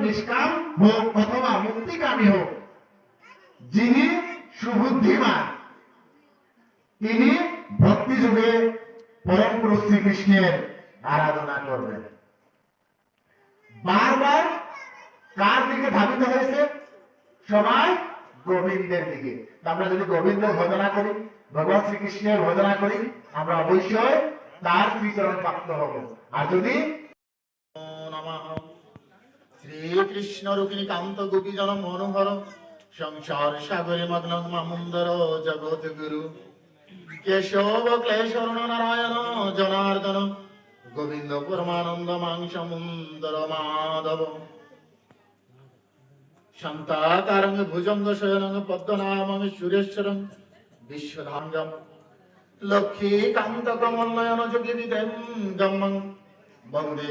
নিষ্কাম হোক অথবা মুক্তিকামী হোক, যিনি সুবুদ্ধিমান তিনি ভক্তি যুগে পরম প্রভু শ্রীকৃষ্ণের আরাধনা করবেন। বারবার কার দিকে ধাবিত হয়েছে? সবাই গোবিন্দের দিকে। আমরা যদি গোবিন্দের ভজনা করি, ভগবান শ্রীকৃষ্ণের ভজনা করি, আমরা অবশ্যই তার শ্রীচরণ প্রাপ্ত হব। আর যদি শ্রীকৃষ্ণ রুক্মিণী কান্ত গোপী জন মনোহর সংসার সাগরে মগ্ন মামুন্দর জগৎ গুরু কেশব ক্লেশরণ নারায়ণ জনার্দন গোবিন্দ পরমানন্দ মাংসমুন্দর মাধব শান্তাকারং ভুজঙ্গ শয়নং পদ্মনামং সুরেশ্বরং বিশ্বধাঙ্গম লক্ষ্মীকান্ত কমলনয়ন যোগী বিদেঙ্গম বন্দে